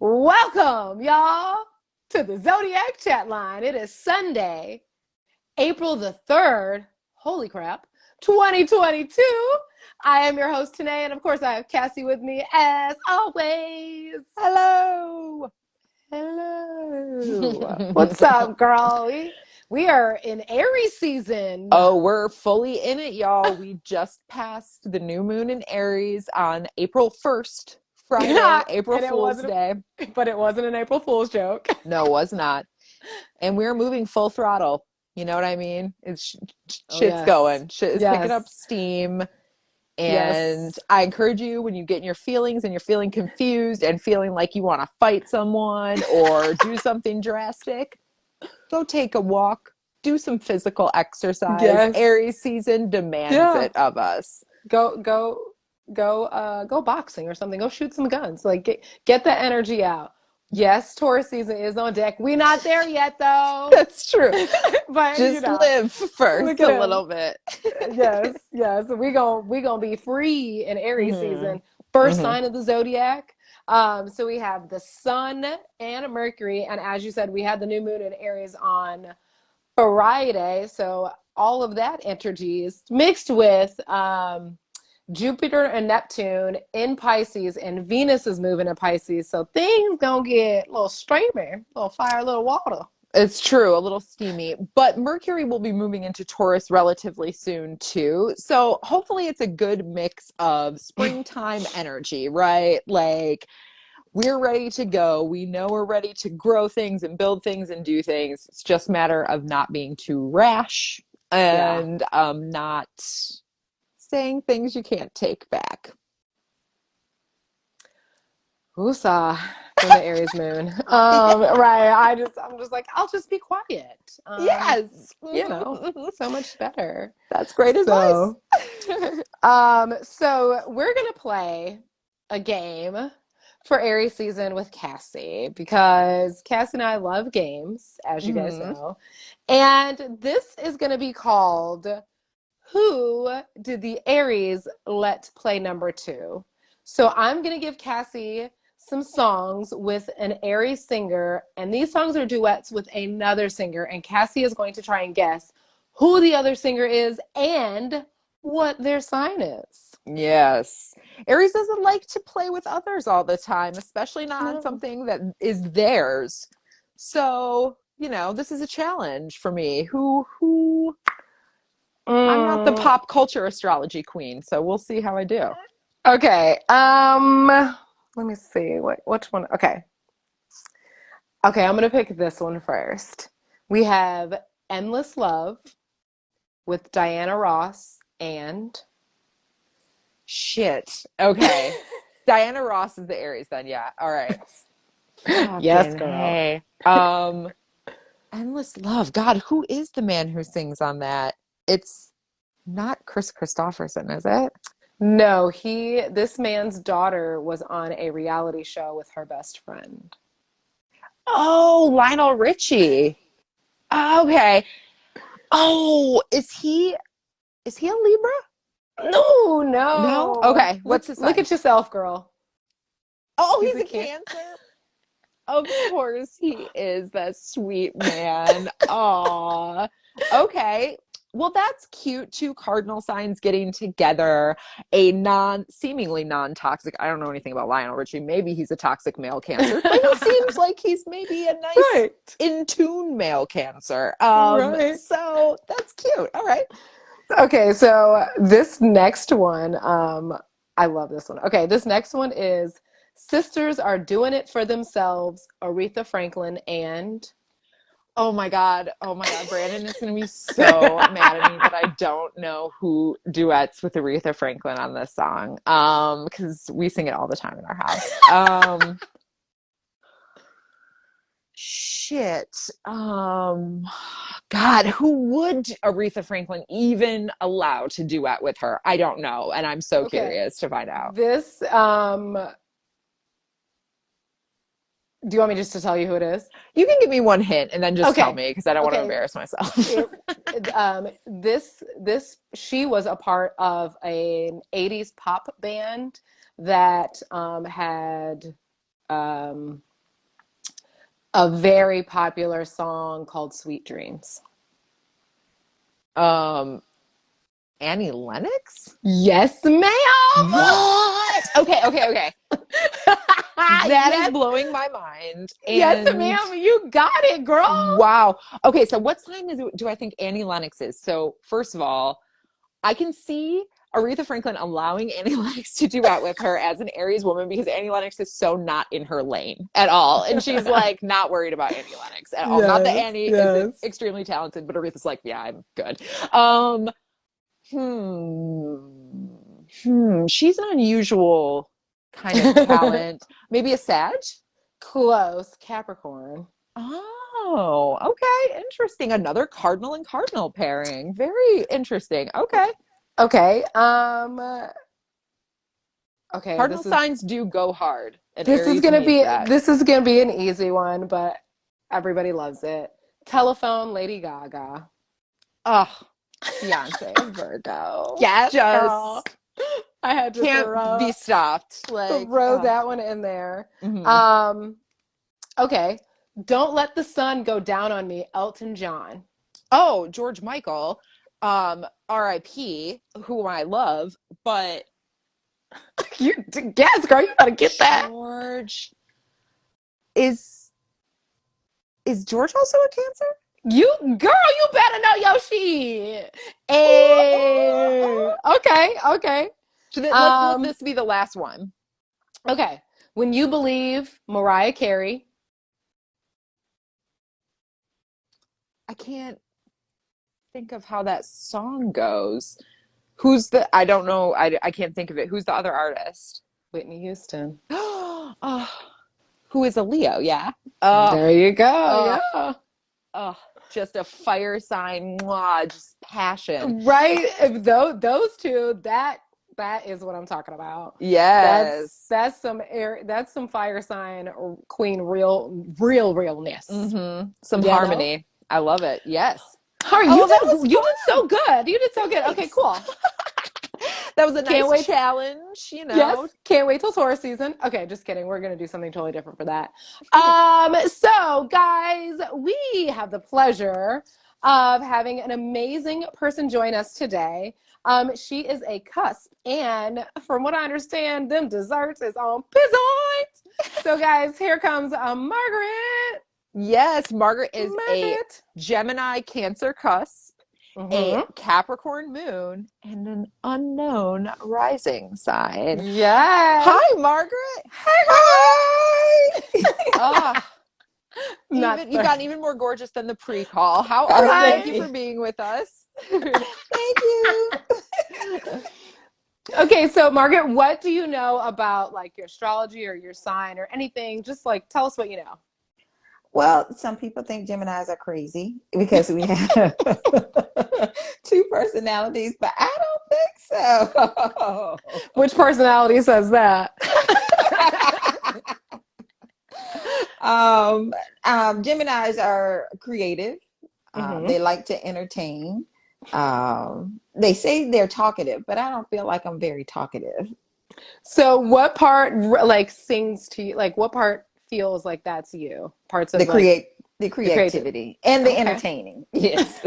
Welcome, y'all, to the Zodiac Chatline. It is Sunday, April the 3rd. Holy crap, 2022. I am your host, Tennah, and of course, I have Cassie with me as always. Hello. Hello. What's up, girl? We are in Aries season. Oh, we're fully in it, y'all. We just passed the new moon in Aries on April 1st, Friday, April Fool's Day. But it wasn't an April Fool's joke. No, it was not. And we're moving full throttle. You know what I mean? Shit's yes. going. Shit is Yes. picking up steam. And Yes. I encourage you, when you get in your feelings and you're feeling confused and feeling like you want to fight someone or do something drastic, go take a walk, do some physical exercise. Yes. Aries season demands it of us. Go boxing or something. Go shoot some guns. Like get that energy out. Yes, Taurus season is on deck. We're not there yet, though. That's true. But just live first a little bit. Yes. We gonna be free in Aries season. First sign of the Zodiac. So we have the Sun and Mercury, and as you said, we had the new moon in Aries on Friday. So all of that energy is mixed with Jupiter and Neptune in Pisces, and Venus is moving in Pisces. So things gonna get a little streamy, a little fire, a little water. It's true, a little steamy. But Mercury will be moving into Taurus relatively soon, too. So hopefully it's a good mix of springtime energy, right? Like, we're ready to go. We know we're ready to grow things and build things and do things. It's just a matter of not being too rash and not saying things you can't take back. Woosah from the Aries moon. Right. I'm just like, I'll just be quiet. Yes. You know, so much better. That's great advice. So we're gonna play a game for Aries season with Cassie, because Cassie and I love games, as you guys know. And this is gonna be called Who Did the Aries Let Play Number 2? So I'm gonna give Cassie some songs with an Aries singer, and these songs are duets with another singer, and Cassie is going to try and guess who the other singer is and what their sign is. Yes. Aries doesn't like to play with others all the time, especially not on something that is theirs. So, you know, this is a challenge for me. I'm not the pop culture astrology queen, so we'll see how I do. Okay. Let me see. Which one? Okay, I'm gonna pick this one first. We have Endless Love with Diana Ross and shit. Okay. Diana Ross is the Aries then, yeah. All right. Yes, girl. Hey. Endless Love. God, who is the man who sings on that? It's not Chris Christopherson, is it? No, this man's daughter was on a reality show with her best friend. Oh, Lionel Richie. Okay. Oh, is he a Libra? No. Okay. What's his sign? Look at yourself, girl. Oh, he's a Cancer? Of course he is. That sweet man. Aw. Okay. Well, that's cute. Two cardinal signs getting together. A seemingly non-toxic. I don't know anything about Lionel Richie. Maybe he's a toxic male Cancer, but he seems like he's maybe a nice, in-tune male Cancer. So that's cute. All right. Okay, so this next one, I love this one. Okay, this next one is Sisters Are Doing It for Themselves, Aretha Franklin and... Oh my God, Brandon is going to be so mad at me that I don't know who duets with Aretha Franklin on this song, because we sing it all the time in our house. Shit. God, who would Aretha Franklin even allow to duet with her? I don't know, and I'm so curious to find out. This, do you want me just to tell you who it is? You can give me one hint and then just tell me, because I don't want to embarrass myself. She was a part of an 80s pop band that had a very popular song called Sweet Dreams. Annie Lennox? Yes, ma'am. What? Okay. That Yes. is blowing my mind. Yes, And ma'am. You got it, girl. wow. Okay, so what sign do I think Annie Lennox is? So first of all, I can see Aretha Franklin allowing Annie Lennox to duet with her as an Aries woman because Annie Lennox is so not in her lane at all. And she's like not worried about Annie Lennox at all. Not that Annie isn't extremely talented, but Aretha's like, yeah, I'm good. She's an unusual kind of talent. Maybe a Sag? Close. Capricorn. Oh, okay. Interesting. Another cardinal and cardinal pairing. Very interesting. Okay. Okay. Okay. Cardinal signs do go hard. And This is Aries gonna needs be that. this is gonna be an easy one, but everybody loves it. Telephone, Lady Gaga. Oh, Beyonce, Virgo. Yes, Just girl. I had to can't be stopped. Like throw that one in there. mhm. Okay. Don't Let the Sun Go Down on Me, Elton John. Oh, George Michael, R.I.P., who I love, but Yes, girl, you gotta get that. George is George also a Cancer? You better know your shit. Hey. Okay. So let this be the last one. Okay. When You Believe, Mariah Carey. I can't think of how that song goes. I don't know. I can't think of it. Who's the other artist? Whitney Houston. Oh, who is a Leo? Yeah. There you go. Yeah. Oh, just a fire sign. Mwah, just passion. Right. Those two, that is what I'm talking about. Yes. That's some fire sign queen realness. Mm-hmm. Some harmony. Know? I love it. Yes. All right, you did so good. You did so good. Okay, cool. That was a nice challenge, you know. Yes, can't wait till Taurus season. Okay, just kidding. We're going to do something totally different for that. So, guys, we have the pleasure of having an amazing person join us today. She is a Cusp, and from what I understand, them desserts is on point. So, guys, here comes Margaret. Yes, Margaret is a Gemini Cancer Cusp, a Capricorn Moon, and an unknown rising sign. Yes. Hi, Margaret. Hi. You've gotten even more gorgeous than the pre-call. How are you? Thank you for being with us. Thank you. Okay, so Margaret, what do you know about like your astrology or your sign or anything? Just like tell us what you know. Well, some people think Geminis are crazy because we have two personalities, but I don't think so. Which personality says that? Geminis are creative. They like to entertain. They say they're talkative, but I don't feel like I'm very talkative. So what part like sings to you? Like what part feels like that's you? Parts of the creativity and the entertaining. Yes.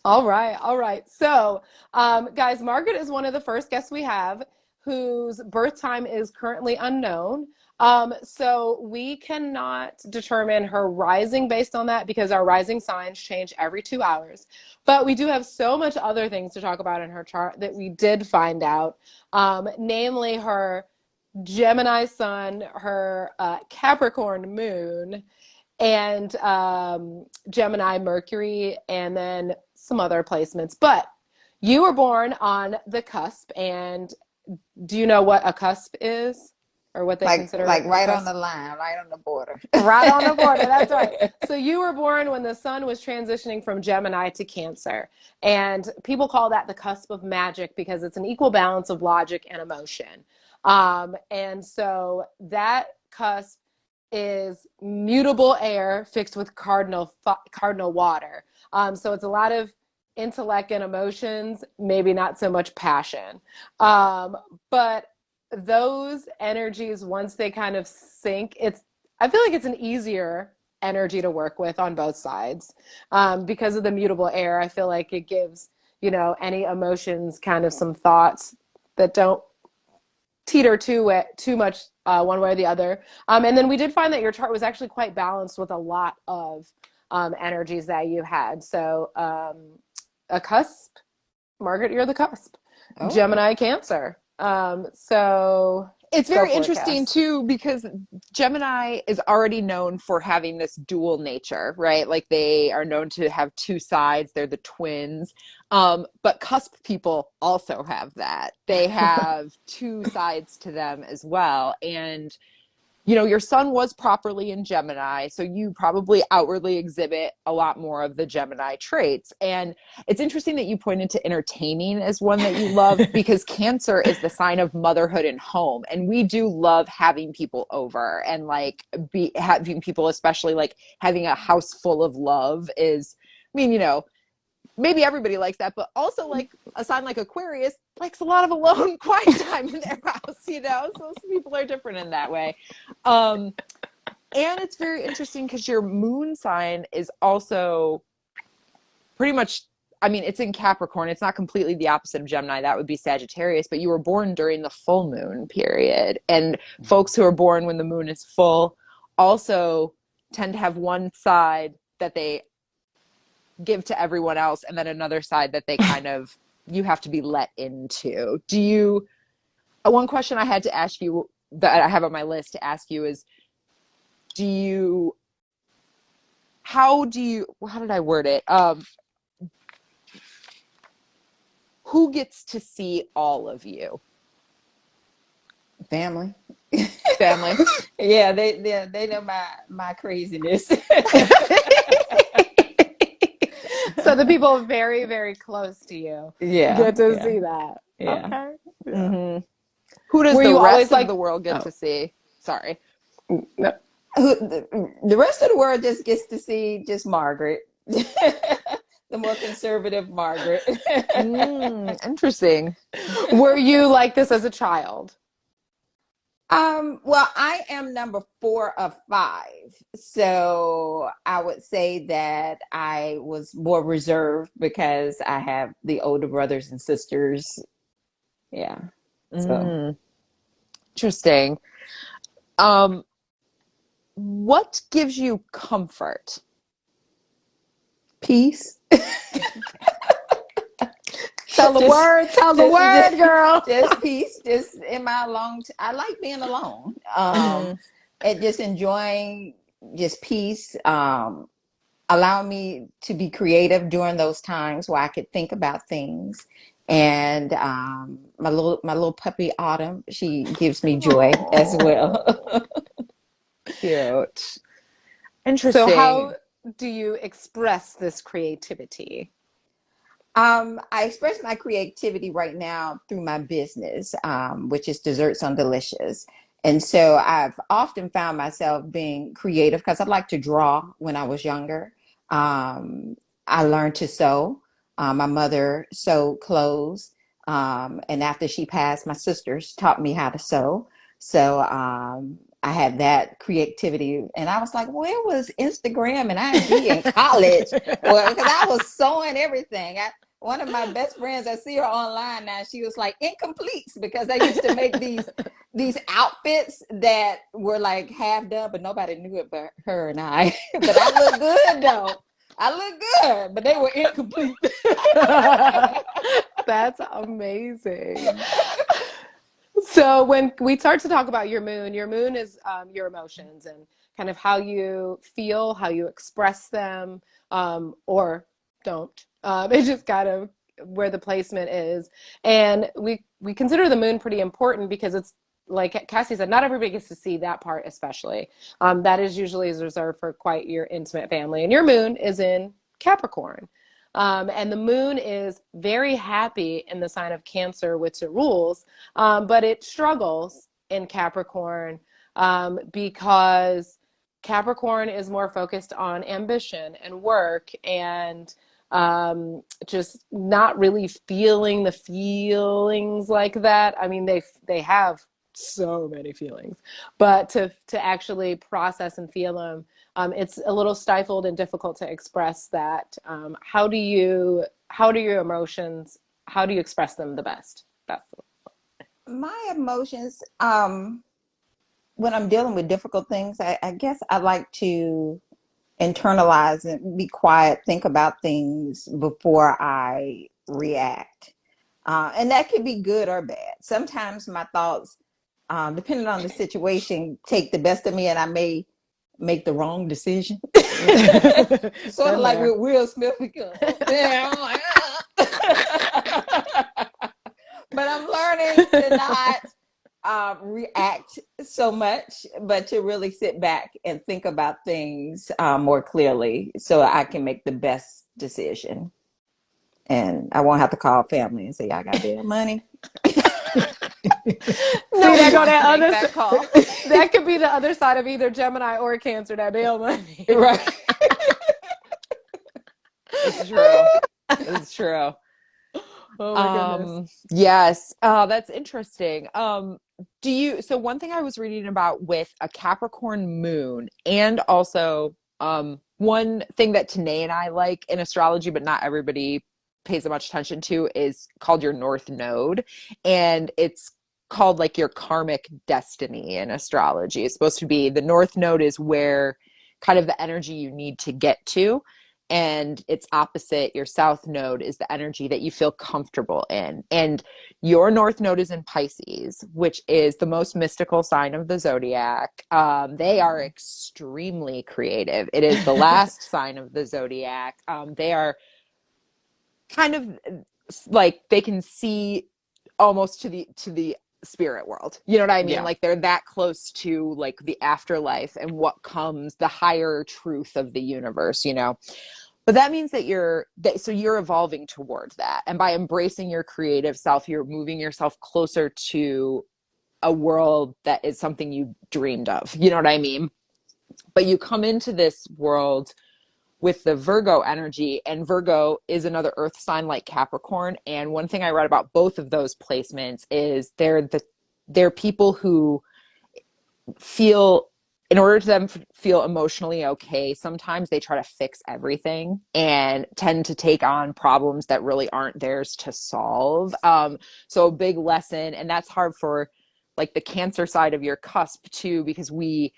All right. So, guys, Margaret is one of the first guests we have whose birth time is currently unknown. So we cannot determine her rising based on that because our rising signs change every 2 hours. But we do have so much other things to talk about in her chart that we did find out, namely her Gemini sun, her Capricorn moon, and Gemini Mercury, and then some other placements. But you were born on the cusp, and do you know what a cusp is? Or what they consider like right on the line, right on the border. Right on the border, that's right. So you were born when the sun was transitioning from Gemini to Cancer. And people call that the cusp of magic because it's an equal balance of logic and emotion. And so that cusp is mutable air fixed with cardinal water. So it's a lot of intellect and emotions, maybe not so much passion. But those energies, once they kind of sync, I feel like it's an easier energy to work with on both sides, because of the mutable air. I feel like it gives, any emotions kind of some thoughts that don't teeter too much one way or the other. And then we did find that your chart was actually quite balanced with a lot of energies that you had. So a cusp, Margaret, you're the cusp. Oh. Gemini, Cancer. So it's very interesting too, because Gemini is already known for having this dual nature, right? Like they are known to have two sides. They're the twins. But cusp people also have that. They have two sides to them as well. And, your sun was properly in Gemini, so you probably outwardly exhibit a lot more of the Gemini traits. And it's interesting that you pointed to entertaining as one that you love, because Cancer is the sign of motherhood and home. And we do love having people over, and like having people, especially like having a house full of love is, maybe everybody likes that, but also like a sign like Aquarius likes a lot of alone, quiet time in their house, so some people are different in that way. And it's very interesting because your moon sign is also pretty much, it's in Capricorn. It's not completely the opposite of Gemini. That would be Sagittarius, but you were born during the full moon period. And folks who are born when the moon is full also tend to have one side that they give to everyone else, and then another side that they kind of, you have to be let into. One question I had to ask you that I have on my list to ask you is, how did I word it? Who gets to see all of you? Family. Yeah, they know my craziness. So the people very, very close to you get to see that. Yeah. Okay. Yeah. Mm-hmm. Who does the rest of the world get to see? Sorry. No. The rest of the world just gets to see just Margaret. The more conservative Margaret. Interesting. Were you like this as a child? Well, I am number 4 of 5. So I would say that I was more reserved because I have the older brothers and sisters. Yeah. So interesting. What gives you comfort? Peace. Tell the word, girl. Just peace. Just in my I like being alone. And just enjoying just peace. Allow me to be creative during those times where I could think about things. And my little puppy Autumn, she gives me joy as well. Cute. Interesting. So how do you express this creativity? I express my creativity right now through my business, which is Desserts on Delicious. And so I've often found myself being creative because I like to draw when I was younger. I learned to sew. My mother sewed clothes. And after she passed, my sisters taught me how to sew. So I had that creativity. And I was like, where was Instagram and IG in college? Well, because I was sewing everything. One of my best friends, I see her online now, she was like, incompletes, because I used to make these outfits that were like half done, but nobody knew it but her and I. But I look good though. I look good, but they were incomplete. That's amazing. So when we start to talk about your moon is your emotions and kind of how you feel, how you express them, or don't. It's just kind of where the placement is. And we consider the moon pretty important because it's, like Cassie said, not everybody gets to see that part especially. That is usually reserved for quite your intimate family. And your moon is in Capricorn. And the moon is very happy in the sign of Cancer, which it rules, but it struggles in Capricorn because Capricorn is more focused on ambition and work and just not really feeling the feelings like that. I mean, they have so many feelings, but to actually process and feel them, it's a little stifled and difficult to express that. How do your emotions, how do you express them the best? That's My emotions, when I'm dealing with difficult things, I guess I like to internalize and be quiet, think about things before I react. And that could be good or bad. Sometimes my thoughts, depending on the situation, take the best of me and I may make the wrong decision. Sort of like with Will Smith, we go, but I'm learning to not react so much, but to really sit back and think about things more clearly so I can make the best decision. And I won't have to call family and say, I got their money. No, that could be the other side of either Gemini or Cancer, that bail money. Right. It's true. It's true. Oh my goodness. Yes. That's interesting. So one thing I was reading about with a Capricorn moon, and also one thing that Tennah and I like in astrology, but not everybody pays much attention to, is called your North Node. And it's called like your karmic destiny in astrology. It's supposed to be, the North Node is where kind of the energy you need to get to. And its opposite, your South Node, is the energy that you feel comfortable in. And your North Node is in Pisces, which is the most mystical sign of the Zodiac. They are extremely creative. It is the last sign of the Zodiac. They are kind of like, they can see almost to the spirit world. You know what I mean? Yeah. Like, they're that close to like the afterlife and what comes, the higher truth of the universe, you know? But that means that you're evolving towards that. And by embracing your creative self, you're moving yourself closer to a world that is something you dreamed of. You know what I mean? But you come into this world with the Virgo energy, and Virgo is another earth sign like Capricorn. And one thing I read about both of those placements is they're people who feel, in order to them feel emotionally okay, sometimes they try to fix everything and tend to take on problems that really aren't theirs to solve. So a big lesson, and that's hard for like the Cancer side of your cusp too, because we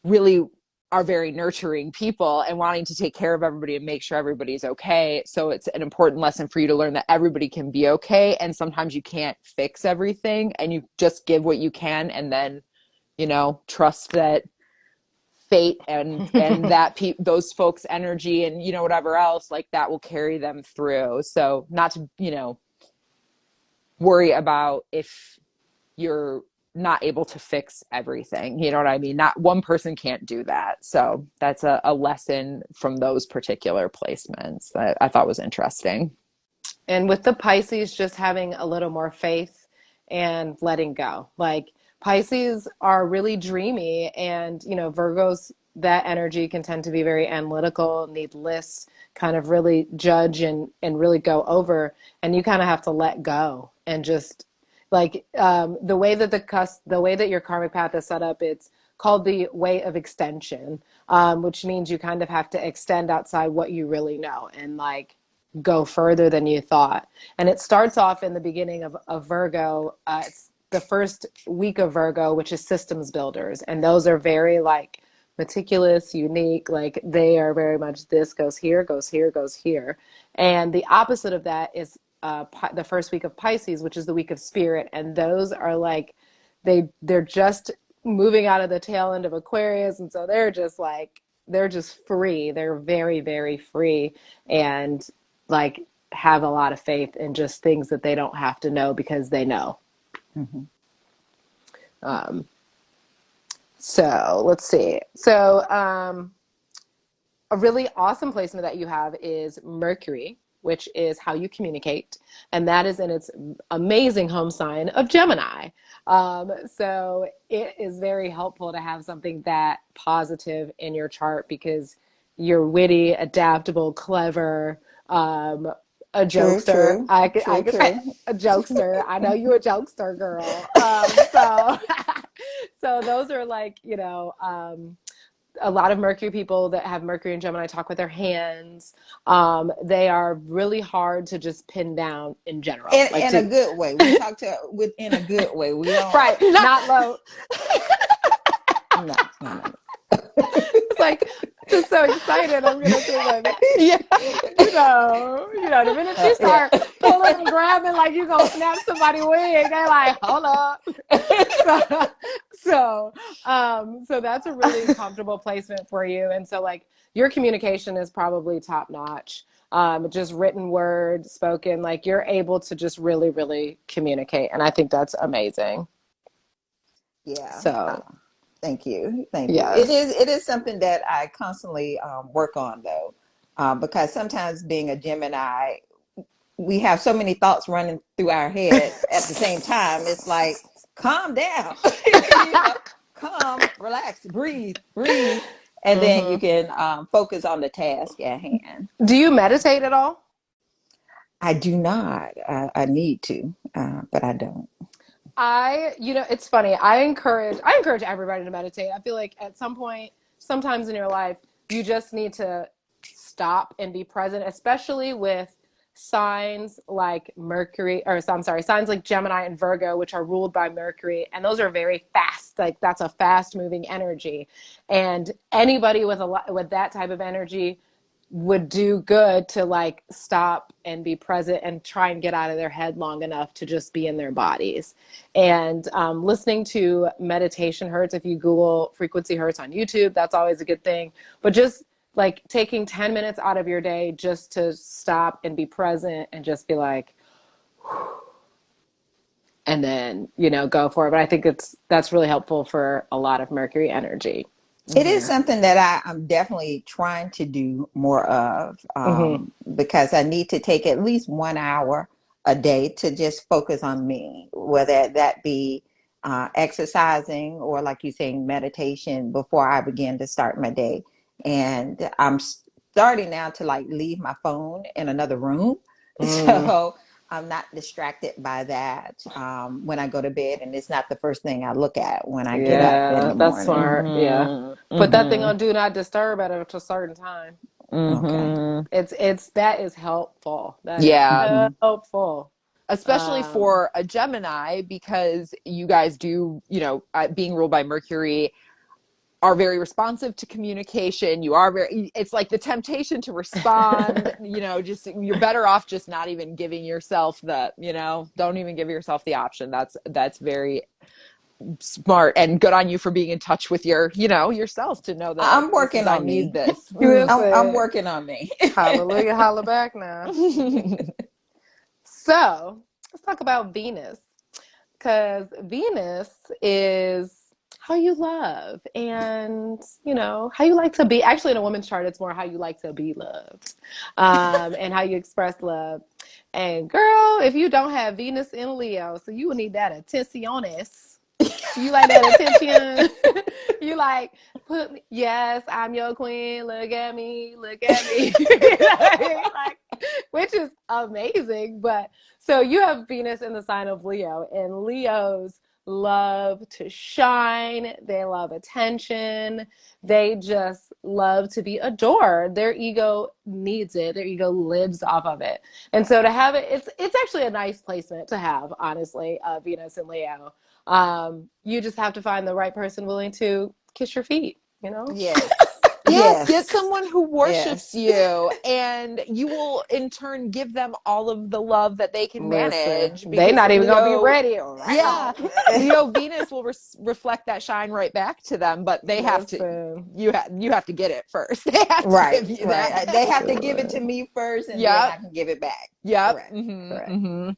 really are very nurturing people and wanting to take care of everybody and make sure everybody's okay. So it's an important lesson for you to learn that everybody can be okay. And sometimes you can't fix everything, and you just give what you can, and then, you know, trust that fate and that those folks' energy and, you know, whatever else, like, that will carry them through. So not to, you know, worry about if you're not able to fix everything. You know what I mean? Not one person can't do that. So that's a lesson from those particular placements that I thought was interesting. And with the Pisces, just having a little more faith and letting go. Like, Pisces are really dreamy, and, you know, Virgos, that energy can tend to be very analytical, need lists, kind of really judge and really go over. And you kind of have to let go and just, like, the way that your karmic path is set up, it's called the way of extension, which means you kind of have to extend outside what you really know and, like, go further than you thought. And it starts off in the beginning of Virgo. It's the first week of Virgo, which is systems builders. And those are very, like, meticulous, unique, like, they are very much, this goes here, goes here, goes here. And the opposite of that is the first week of Pisces, which is the week of spirit. And those are like, they're just moving out of the tail end of Aquarius. And so they're just like, they're just free. They're very, very free, and, like, have a lot of faith in just things that they don't have to know because they know. Mm-hmm. So let's see. So a really awesome placement that you have is Mercury, which is how you communicate. And that is in its amazing home sign of Gemini. So it is very helpful to have something that positive in your chart, because you're witty, adaptable, clever, a True, jokester. true, I could true, true. a jokester. I know you a jokester, girl. So those are like, a lot of Mercury people that have Mercury and Gemini talk with their hands. They are really hard to just pin down in general. In a good way. We talk in a good way. We don't. Right, not low. No, no. It's like, just so excited. I'm gonna say like, Yeah. the minute you start pulling and grabbing like you gonna snap somebody's wig, they're like, hold up. So that's a really comfortable placement for you. And so like your communication is probably top notch. Just written word, spoken, like you're able to just really, really communicate. And I think that's amazing. Yeah. So thank you. Thank yes. you. It is something that I constantly work on though, because sometimes being a Gemini, we have so many thoughts running through our head at the same time. It's like, calm down, calm, relax, breathe, and then you can focus on the task at hand. Do you meditate at all? I do not. I need to, but I don't. It's funny. I encourage everybody to meditate. I feel like at some point, sometimes in your life, you just need to stop and be present, especially with signs like signs like Gemini and Virgo, which are ruled by Mercury, and those are very fast. Like that's a fast moving energy, and anybody with that type of energy would do good to like stop and be present and try and get out of their head long enough to just be in their bodies. And listening to meditation hertz, if you Google frequency hertz on YouTube, that's always a good thing. But just like taking 10 minutes out of your day just to stop and be present and just be like, and then, go for it. But I think that's really helpful for a lot of Mercury energy. It is something that I'm definitely trying to do more of, because I need to take at least 1 hour a day to just focus on me, whether that be exercising or, like you saying, meditation before I begin to start my day. And I'm starting now to like leave my phone in another room. So I'm not distracted by that when I go to bed, and it's not the first thing I look at when I get up in the That's morning. smart. Yeah. Put that thing on do not disturb at a certain time. Okay. That is helpful. That Yeah. is helpful. Especially for a Gemini, because you guys do, being ruled by Mercury, are very responsive to communication. You are it's like the temptation to respond, just you're better off just not even giving yourself don't even give yourself the option. That's very smart and good on you for being in touch with your, yourself to know that I'm working on I need me. this. I'm working on me. Hallelujah, holla back now. So let's talk about Venus, because Venus is how you love and how you like to be. Actually, in a woman's chart, it's more how you like to be loved, and how you express love. And girl, if you don't have Venus in Leo, so you will need that attentiones. You like that attention? You like yes, I'm your queen. Look at me, look at me. Like, which is amazing. But so you have Venus in the sign of Leo, and Leos love to shine. They love attention. They just love to be adored. Their ego needs it. Their ego lives off of it. And so to have it, it's actually a nice placement to have, honestly, Venus and Leo. You just have to find the right person willing to kiss your feet, Yes. Yes, get someone who worships you, and you will in turn give them all of the love that they can manage. They're not even gonna be ready. Yeah, Venus will reflect that shine right back to them, but they have to. You have to get it first. They have to give you that. They have to give it to me first, and then I can give it back. Yep. Correct.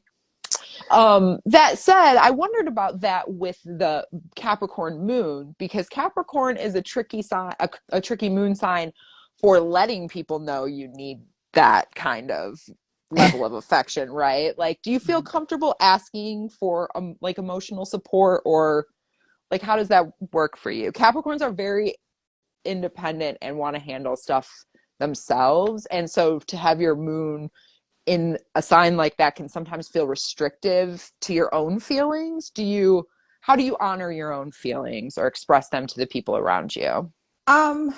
That said, I wondered about that with the Capricorn moon, because Capricorn is a tricky sign, a tricky moon sign for letting people know you need that kind of level of affection, right? Like, do you feel comfortable asking for like emotional support, or like how does that work for you? Capricorns are very independent and want to handle stuff themselves, and so to have your moon in a sign like that can sometimes feel restrictive to your own feelings. How do you honor your own feelings or express them to the people around you? Um,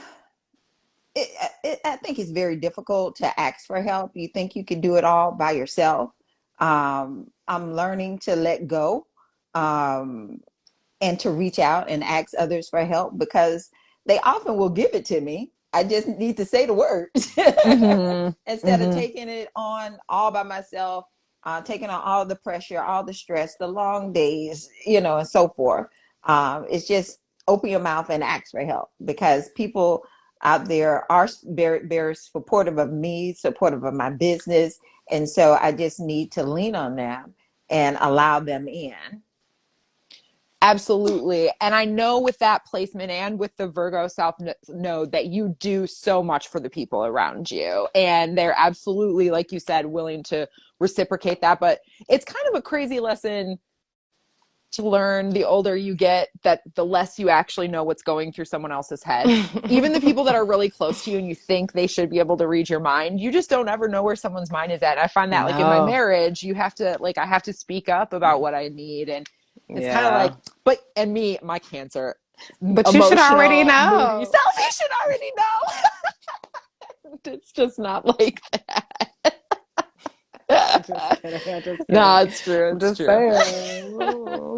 I think it's very difficult to ask for help. You think you can do it all by yourself. I'm learning to let go, um, and to reach out and ask others for help because they often will give it to me. I just need to say the words instead of taking it on all by myself, taking on all the pressure, all the stress, the long days, and so forth. It's just open your mouth and ask for help because people out there are very supportive of me, supportive of my business. And so I just need to lean on them and allow them in. Absolutely. And I know with that placement and with the Virgo South Node that you do so much for the people around you. And they're absolutely, like you said, willing to reciprocate that. But it's kind of a crazy lesson to learn the older you get, that the less you actually know what's going through someone else's head. Even the people that are really close to you and you think they should be able to read your mind, you just don't ever know where someone's mind is at. I find that like in my marriage, I have to speak up about what I need. And it's kind of like, my Cancer. But you should already know. Moody, selfish should already know. It's just not like that. Just kidding. No, it's true. I'm just saying.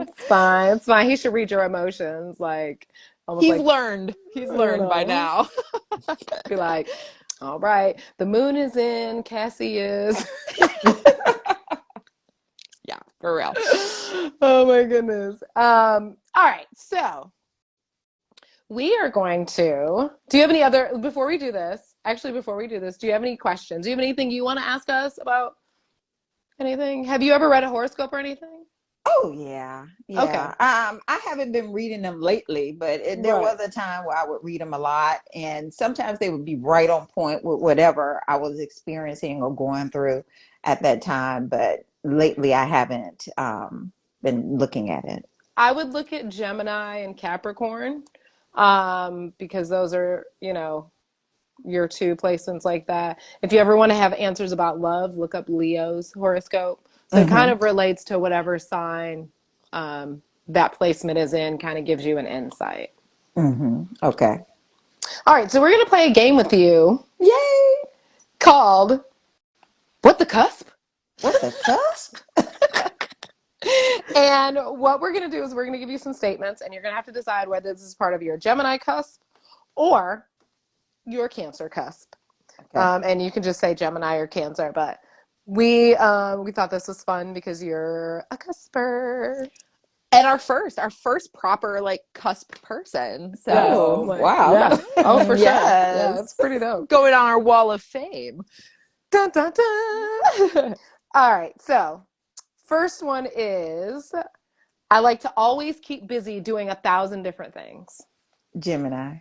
It's fine. It's fine. He should read your emotions. Like, almost He's learned by now. Be like, all right, the moon is in, Cassie is. Yeah, for real. Oh my goodness. All right, so we are going to. Do you have any other before we do this? Actually, before we do this, do you have any questions? Do you have anything you want to ask us about? Anything? Have you ever read a horoscope or anything? Oh yeah. Okay. I haven't been reading them lately, but there was a time where I would read them a lot, and sometimes they would be right on point with whatever I was experiencing or going through at that time. But lately, I haven't been looking at it. I would look at Gemini and Capricorn, because those are, your two placements like that. If you ever want to have answers about love, look up Leo's horoscope. So it kind of relates to whatever sign that placement is in, kind of gives you an insight. Okay. All right, so we're going to play a game with you. Yay! Called What the Cusp? What the Cusp? And what we're going to do is we're going to give you some statements, and you're going to have to decide whether this is part of your Gemini cusp or your Cancer cusp. Okay. And you can just say Gemini or Cancer, but we thought this was fun because you're a cusper. And our first proper like cusp person. So wow. Yeah. Oh, for sure. Yes. Yeah, it's pretty dope. Going on our wall of fame. Dun, dun, dun. All right, so first one is I like to always keep busy doing 1,000 different things. Gemini.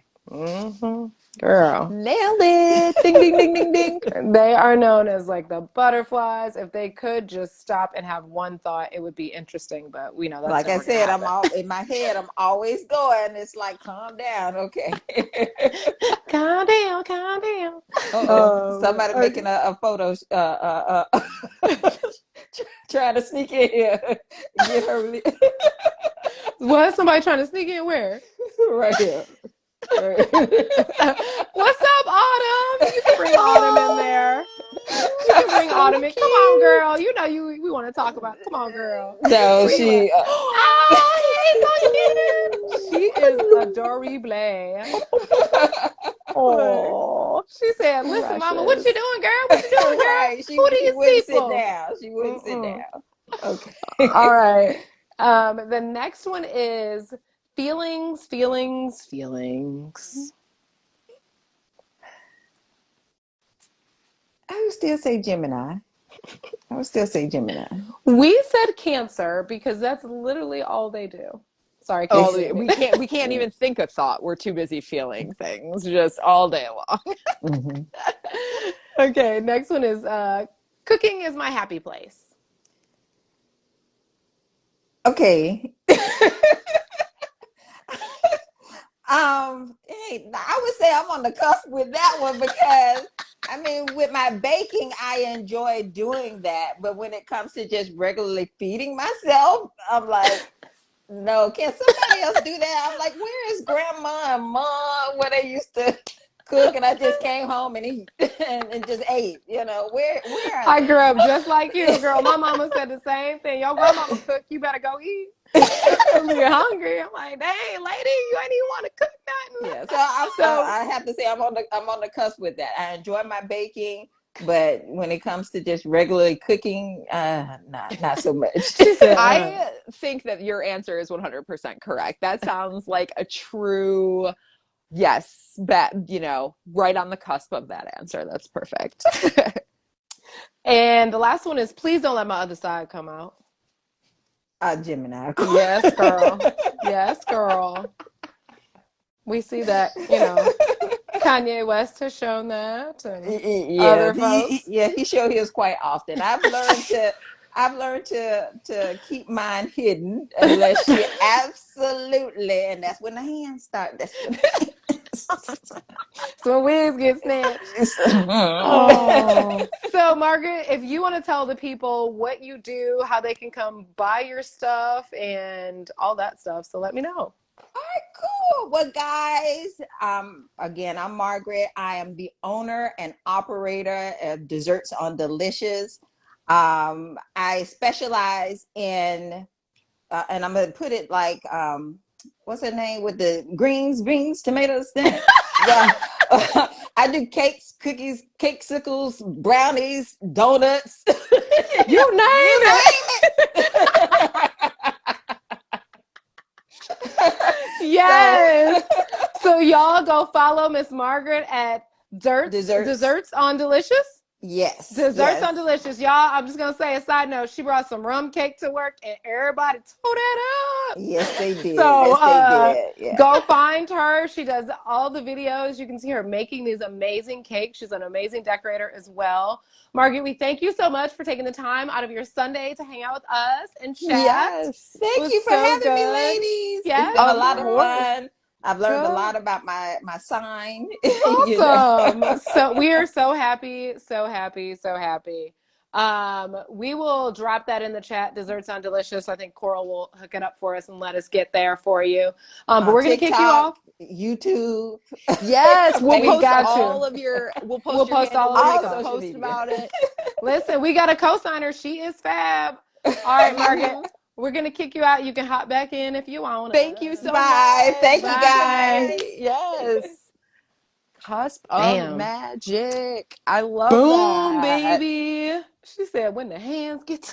Girl. Nailed it. Ding, ding, ding, ding, ding. They are known as like the butterflies. If they could just stop and have one thought, it would be interesting, but we know that's like I said, I'm all in my head. I'm always going. It's like, calm down. Okay. Calm down, calm down. Somebody making a photo, trying to sneak in here. Get her. What? Somebody trying to sneak in where? Right here. What's up, Autumn? You can bring Autumn in there. You can bring Autumn in. Come on, girl. You know we want to talk about. Come on, girl. So she. She is adorable. Oh, she said, "Listen, Mama, what you doing, girl? What you doing, girl? Right. Who do you wouldn't people?" sit down. She wouldn't sit down. Okay. All right. The next one is feelings. I would still say Gemini. We said Cancer because that's literally all they do. Sorry, Casey. We can't even think a thought. We're too busy feeling things just all day long. Okay, next one is cooking is my happy place. Okay. Hey, I would say I'm on the cusp with that one because I mean, with my baking, I enjoy doing that. But when it comes to just regularly feeding myself, I'm like, no, can somebody else do that? I'm like, where is grandma and mom where they used to cook and I just came home and eat and just ate, you know, where are I they? grew up just like you, girl. My mama said the same thing. Your grandmama cook, you better go eat. I'm hungry. I'm like, dang, lady, you ain't even want to cook nothing. Yeah, I have to say I'm on the cusp with that. I enjoy my baking, but when it comes to just regularly cooking, not so much. I think that your answer is 100% correct. That sounds like a true yes, that, you know, right on the cusp of that answer. That's perfect. And the last one is, please don't let my other side come out. Gemini. Yes, girl. Yes, girl. We see that, you know, Kanye West has shown that, and other folks. He showed his quite often. I've learned to keep mine hidden unless you absolutely, and that's when the hands start. That's when So wigs get snatched. Oh. So, Margaret, if you want to tell the people what you do, how they can come buy your stuff, and all that stuff, so let me know. All right, cool. Well, guys, again, I'm Margaret. I am the owner and operator of Desserts on Delicious. I specialize in, and I'm gonna put it like, what's her name with the beans, tomatoes thing? Yeah. I do cakes, cookies, cakesicles, brownies, donuts. You name it. Yes. So y'all go follow Miss Margaret at Desserts on Delicious. Yes. Desserts on Delicious. Y'all, I'm just going to say a side note. She brought some rum cake to work and everybody tore that up. Yes, they did. So yes, they did. Yeah. Go find her. She does all the videos. You can see her making these amazing cakes. She's an amazing decorator as well. Margaret, we thank you so much for taking the time out of your Sunday to hang out with us and chat. Yes. Thank you for having me, ladies. Yes, it's been a lot of fun. I've learned a lot about my sign. Awesome. You know? So we are so happy, so happy, so happy. We will drop that in the chat. Desserts on Delicious. I think Coral will hook it up for us and let us get there for you. But we're going to kick you off. YouTube. Yes, we'll post all of your. We'll post, we'll post all of your post about it. Listen, we got a co-signer. She is fab. All right, Margaret. We're going to kick you out. You can hop back in if you want. Thank you so much. Thank you, guys. Yes. Cusp of magic. I love that. Boom, baby. She said, when the hands get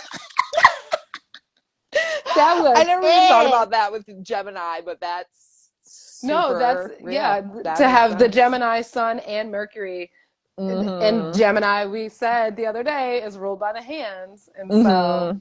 that was I never even thought about that with Gemini, but that's super real. To have the Gemini Sun and Mercury. And Gemini, we said the other day, is ruled by the hands. And so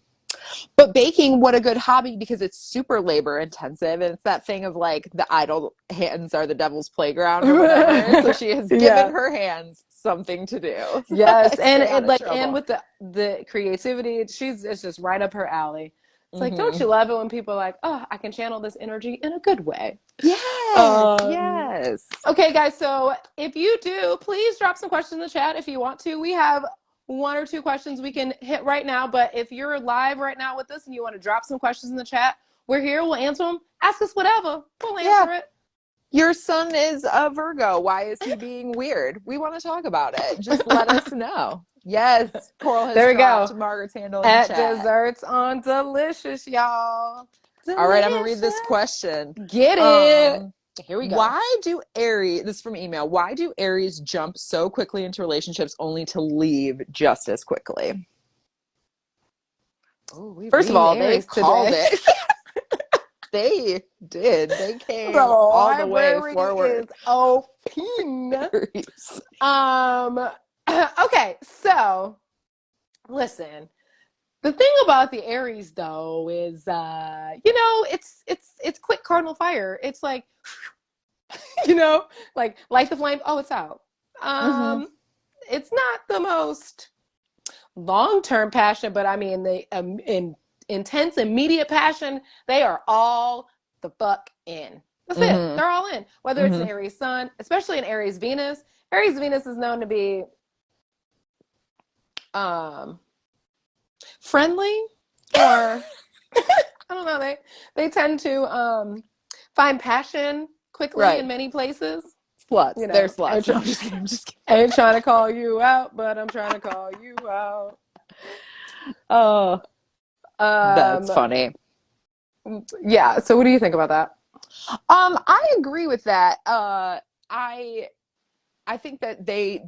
but baking, what a good hobby, because it's super labor intensive, and it's that thing of like the idle hands are the devil's playground or whatever. So she has given her hands something to do. Yes, and like trouble. And with the creativity, it's just right up her alley. It's like, don't you love it when people are like, oh, I can channel this energy in a good way? Yes. Yes. Okay, guys. So if you do, please drop some questions in the chat if you want to. We have 1 or 2 questions we can hit right now, but if you're live right now with us and you want to drop some questions in the chat, we're here. We'll answer them. Ask us whatever. We'll answer it. Your son is a Virgo. Why is he being weird? We want to talk about it. Just let us know. Yes, Coral has dropped Margaret's handle in the chat. At Desserts on Delicious, y'all. Delicious. All right, I'm going to read this question. Get it. Here we go. Why do Aries, this is from email, why do Aries jump so quickly into relationships only to leave just as quickly? First of all, they called it. They did. They came all the way forward. Okay, so listen. The thing about the Aries, though, is it's quick cardinal fire. It's like, like light the flame. Oh, it's out. It's not the most long-term passion, but I mean the intense, immediate passion. They are all the fuck in. That's it. They're all in. Whether it's an Aries Sun, especially an Aries Venus. Aries Venus is known to be friendly, or I don't know, they tend to find passion quickly in many places. Sluts. You know, They're sluts. No, I'm just kidding. I'm just kidding. I ain't trying to call you out, but I'm trying to call you out. Oh, that's funny. Yeah. So what do you think about that? I agree with that. I think that they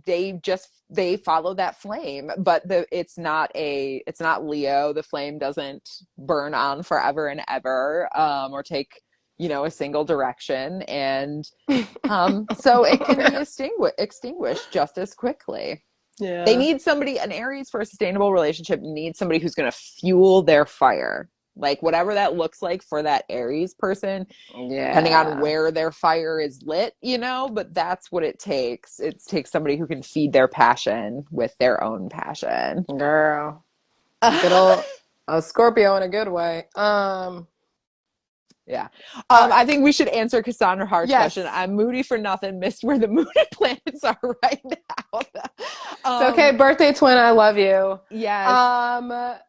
follow that flame, but it's not Leo. The flame doesn't burn on forever and ever, or take, a single direction. And so it can be extinguished just as quickly. Yeah. They need somebody, an Aries for a sustainable relationship needs somebody who's going to fuel their fire. Like whatever that looks like for that Aries person, depending on where their fire is lit, but that's what it takes. It takes somebody who can feed their passion with their own passion. Girl. Good old a Scorpio in a good way. Yeah. I think we should answer Cassandra Hart's question. I'm moody for nothing, missed where the moon and planets are right now. It's okay, birthday twin, I love you. Yes.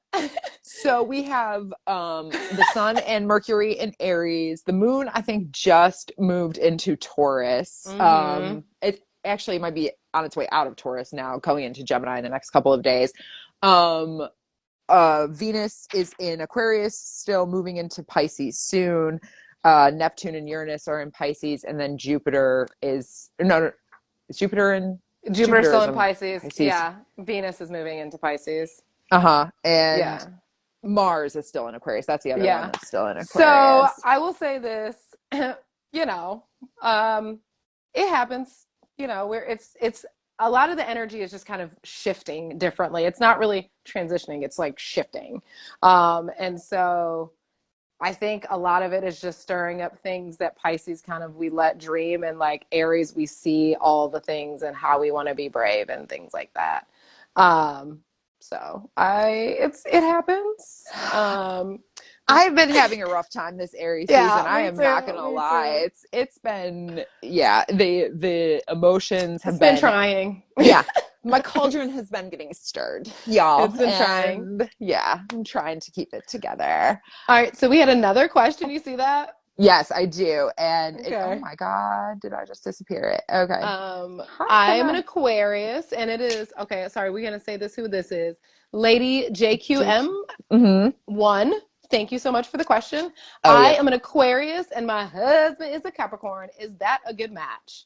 So we have the sun and Mercury in Aries. The moon, I think, just moved into Taurus. It actually might be on its way out of Taurus now, going into Gemini in the next couple of days. Venus is in Aquarius, still moving into Pisces soon. Neptune and Uranus are in Pisces, and then Jupiter is Jupiter's still in Pisces. Yeah, Venus is moving into Pisces. And Mars is still in Aquarius. That's the other one that's still in Aquarius. So I will say this, it happens. Where it's a lot of the energy is just kind of shifting differently. It's not really transitioning. It's like shifting. And so I think a lot of it is just stirring up things that Pisces we let dream, and like Aries, we see all the things and how we want to be brave and things like that. So it happens. I've been having a rough time this Aries season. I am not gonna lie. It's been the emotions have been trying. Yeah. My cauldron has been getting stirred, y'all. It's been trying. Yeah, I'm trying to keep it together. All right, so we had another question. You see that? Yes, I do. And oh my God, did I just disappear it? Okay. I'm an Aquarius, and it is sorry, we're gonna say who this is. Lady JQM1. Thank you so much for the question. I am an Aquarius, and my husband is a Capricorn. Is that a good match?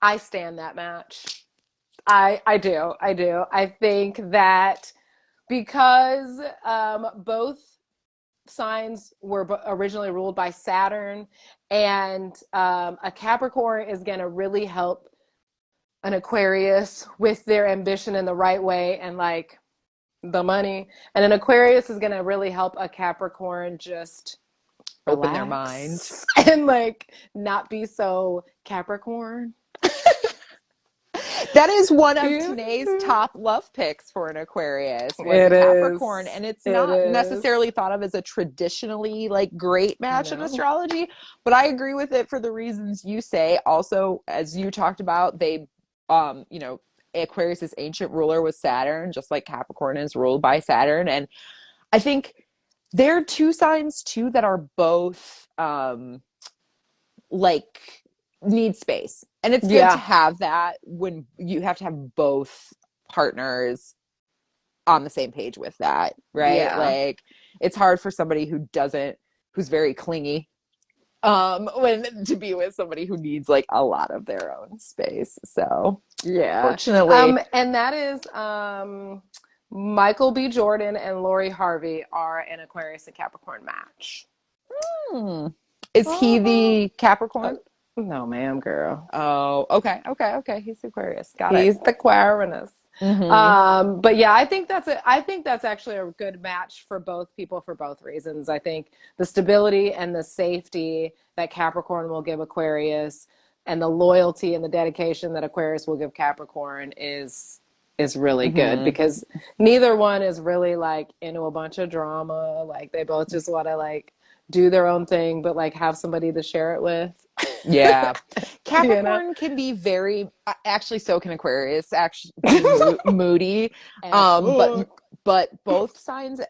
I stand that match. I do. I think that because both signs were originally ruled by Saturn, and a Capricorn is going to really help an Aquarius with their ambition in the right way and like the money, and an Aquarius is going to really help a Capricorn just open their mind and like not be so Capricorn. That is one of today's top love picks for an Aquarius. Capricorn, and it's not necessarily thought of as a traditionally like great match in astrology, but I agree with it for the reasons you say. Also, as you talked about, they, Aquarius's ancient ruler was Saturn, just like Capricorn is ruled by Saturn, and I think they're two signs too that are both need space. And it's good to have that when you have to have both partners on the same page with that, right? Yeah. Like it's hard for somebody who's very clingy, to be with somebody who needs like a lot of their own space. So fortunately. And that is Michael B. Jordan and Lori Harvey are an Aquarius and Capricorn match. Is he the Capricorn? No, ma'am, girl. Oh, okay. He's Aquarius. Got it. He's the Aquarius. But yeah, I think that's actually a good match for both people for both reasons. I think the stability and the safety that Capricorn will give Aquarius, and the loyalty and the dedication that Aquarius will give Capricorn is really good, because neither one is really like into a bunch of drama. Like they both just want to like do their own thing, but like have somebody to share it with. Yeah. Capricorn You know? can be very, actually, so can Aquarius, actually moody. But both signs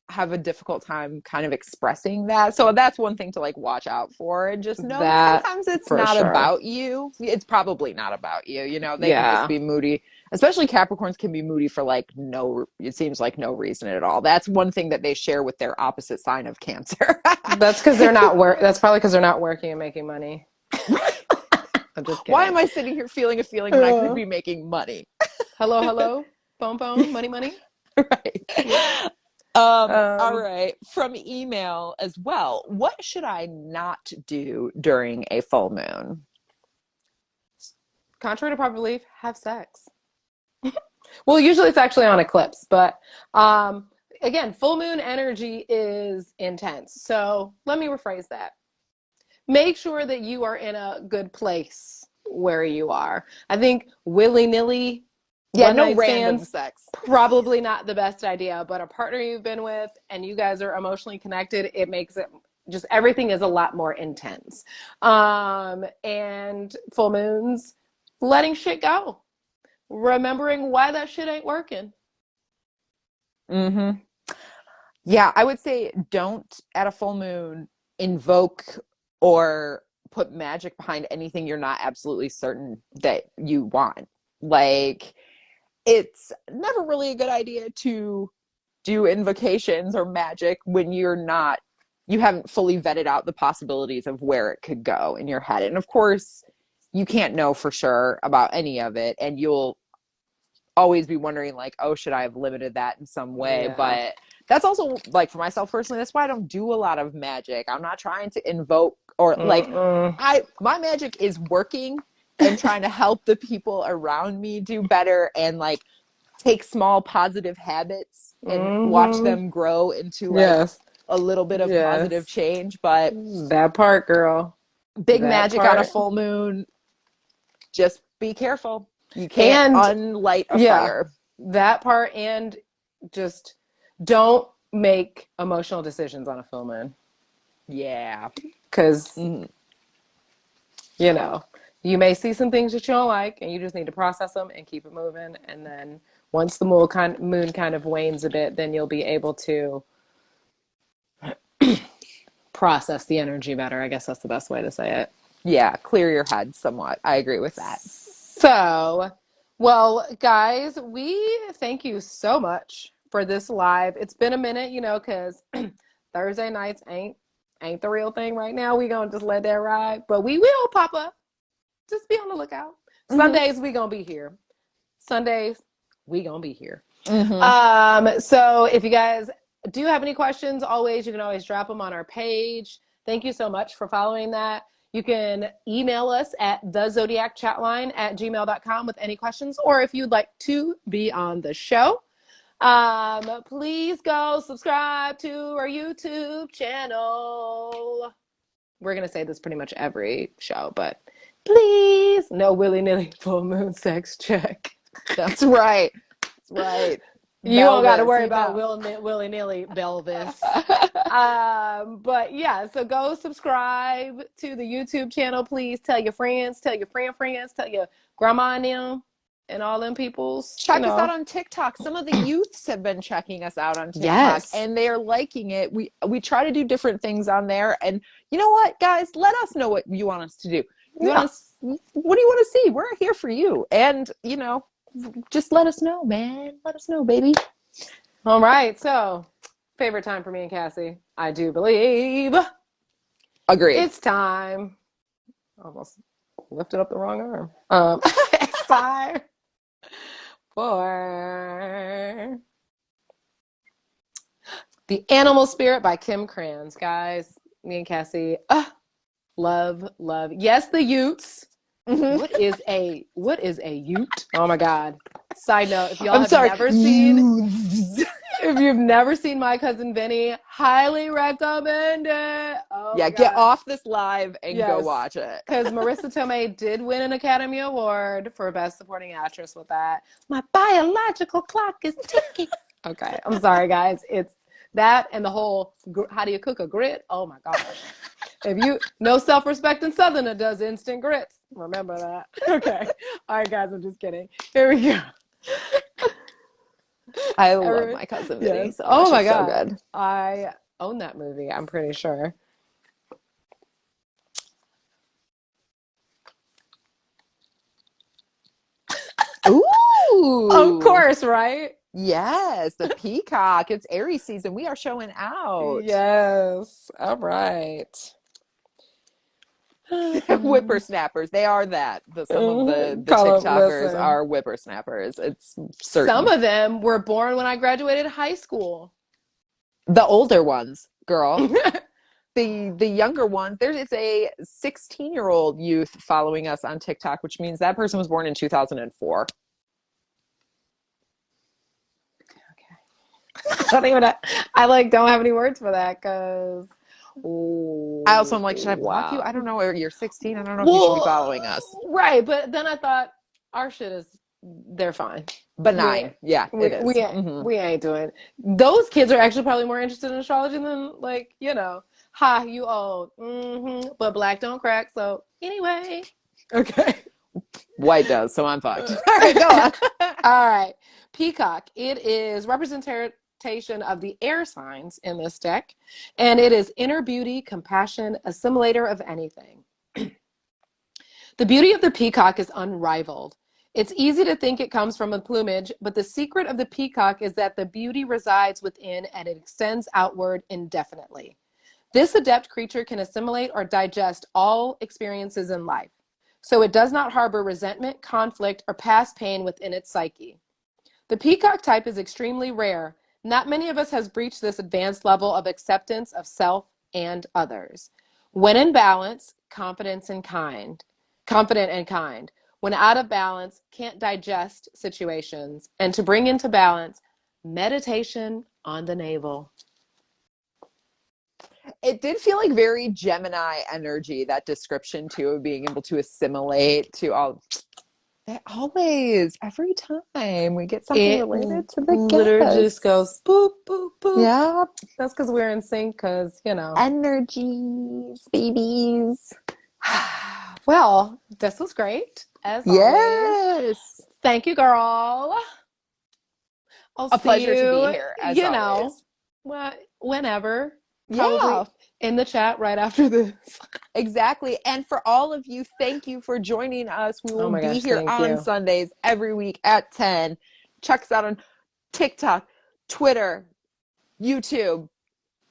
have a difficult time kind of expressing that. So that's one thing to like watch out for, and just know that sometimes it's not about you. It's probably not about you. You know, they can just be moody. Especially Capricorns can be moody for like it seems like no reason at all. That's one thing that they share with their opposite sign of Cancer. That's because they're not that's probably because they're not working and making money. I'm just kidding. Why am I sitting here feeling a feeling when I could be making money? Hello, phone, money. Right. All right. From email as well. What should I not do during a full moon? Contrary to popular belief, have sex. Well, usually it's actually on eclipse, but again, full moon energy is intense. So let me rephrase that. Make sure that you are in a good place where you are. I think willy-nilly, no random sex. Probably not the best idea, but a partner you've been with and you guys are emotionally connected, it makes it just everything is a lot more intense. And full moons, letting shit go. Remembering why that shit ain't working. Mm-hmm. Yeah, I would say don't at a full moon invoke or put magic behind anything you're not absolutely certain that you want. Like, it's never really a good idea to do invocations or magic when you haven't fully vetted out the possibilities of where it could go in your head. And of course, you can't know for sure about any of it, and you'll always be wondering like, oh, should I have limited that in some way? Yeah. But that's also like for myself personally, that's why I don't do a lot of magic. I'm not trying to invoke or like my magic is working and trying to help the people around me do better and like take small positive habits and watch them grow into like a little bit of positive change. But that part, girl, big magic on a full moon, just be careful. You can't unlight a fire. That part, and just don't make emotional decisions on a full moon. Yeah. Because, you know, you may see some things that you don't like, and you just need to process them and keep it moving. And then once the moon kind of wanes a bit, then you'll be able to process the energy better. I guess that's the best way to say it. Yeah, clear your head somewhat. I agree with that. So, well, guys, we thank you so much for this live. It's been a minute, you know, because Thursday nights ain't the real thing right now. We gonna just let that ride, but we will pop up. Just be on the lookout. Sundays we gonna be here. Sundays we gonna be here. So if you guys do have any questions, you can always drop them on our page. Thank you so much for following that. You can email us at thezodiacchatline@gmail.com with any questions, or if you'd like to be on the show, please go subscribe to our YouTube channel. We're going to say this pretty much every show, but please, no willy-nilly full moon sex check. That's right. That's right. You don't got to worry about willy-nilly Belvis. But yeah, so go subscribe to the YouTube channel, please. Tell your friends, tell your friends, tell your grandma and them and all them peoples. Check us out on TikTok. Some of the youths have been checking us out on TikTok and they are liking it. We try to do different things on there. And you know what, guys? Let us know what you want us to do. What do you want to see? We're here for you. And, you know, just let us know, man. Let us know, baby. All right. So, favorite time for me and Cassie, I do believe. Agreed. It's time. Almost lifted up the wrong arm. It's time for The Animal Spirit by Kim Krans. Guys, me and Cassie, love. Yes, the Utes. What is a Ute? Oh my God. Side note, if y'all if you've never seen My Cousin Vinny, highly recommend it. Oh yeah, get off this live and go watch it. Because Marissa Tomei did win an Academy Award for Best Supporting Actress with that. My biological clock is ticking. Okay, I'm sorry, guys. It's That and the whole, how do you cook a grit? Oh my gosh. If you, no self-respecting Southerner does instant grits. Remember that. Okay. All right, guys, I'm just kidding. Here we go. I love My Cousin Vinny. Yes. So Oh much. my It's so God. good. I own that movie, I'm pretty sure. Ooh. Of course, right? Yes, the peacock. It's Aries season. We are showing out. Yes. All right. Whippersnappers. They are that. Some of the Call them, TikTokers listen. are whippersnappers. It's certain. Some of them were born when I graduated high school. The older ones, girl. The younger ones, it's a 16-year-old youth following us on TikTok, which means that person was born in 2004. I like don't have any words for that because I also am like, should I block you? I don't know. You're 16. I don't know if you should be following us. Right, but then I thought our shit is, they're fine. Benign. Yeah, it is. We ain't doing it. Those kids are actually probably more interested in astrology than, like, you know, ha, you old. But black don't crack. So anyway. Okay. White does, so I'm fucked. All right, go on. All right. Peacock. It is representation of the air signs in this deck, and it is inner beauty, compassion, assimilator of anything. The beauty of the peacock is unrivaled. It's easy to think it comes from the plumage, but the secret of the peacock is that the beauty resides within and it extends outward indefinitely. This adept creature can assimilate or digest all experiences in life, so it does not harbor resentment, conflict, or past pain within its psyche. The peacock type is extremely rare. Not many of us has reached this advanced level of acceptance of self and others. When in balance, confident and kind. When out of balance, can't digest situations. And to bring into balance, meditation on the navel. It did feel like very Gemini energy, that description too, of being able to assimilate to all. Always, every time we get something related to the literally guest. just goes boop, boop, boop. Yeah. That's because we're in sync, because, you know. Energies, babies. Well, this was great, as always. Thank you, girl. I'll A see pleasure you, to be here, as always. Whenever. Yeah. Probably in the chat right after this. Exactly. And for all of you, thank you for joining us. We will be here on Sundays every week at 10. Check us out on TikTok, Twitter, YouTube.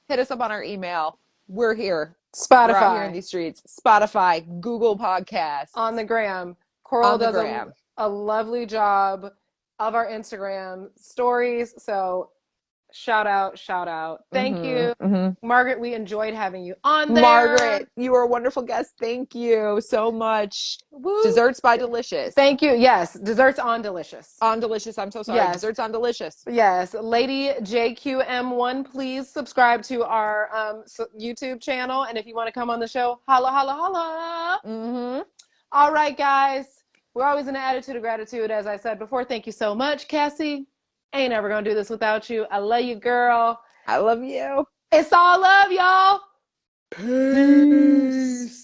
Hit us up on our email. We're here. Spotify. We're out here in these streets. Spotify, Google Podcasts. On the gram. Coral does a lovely job of our Instagram stories. So shout out. Thank you. Margaret, we enjoyed having you on there. Margaret, you were a wonderful guest. Thank you so much. Woo. Desserts by Delicious. Thank you. Yes. Desserts on Delicious. On Delicious. I'm so sorry. Yes. Desserts on Delicious. Yes. Lady JQM1, please subscribe to our YouTube channel. And if you want to come on the show, holla, holla, holla. All right, guys. We're always in an attitude of gratitude, as I said before. Thank you so much, Cassie. Ain't never gonna do this without you. I love you, girl. I love you. It's all love, y'all. Peace.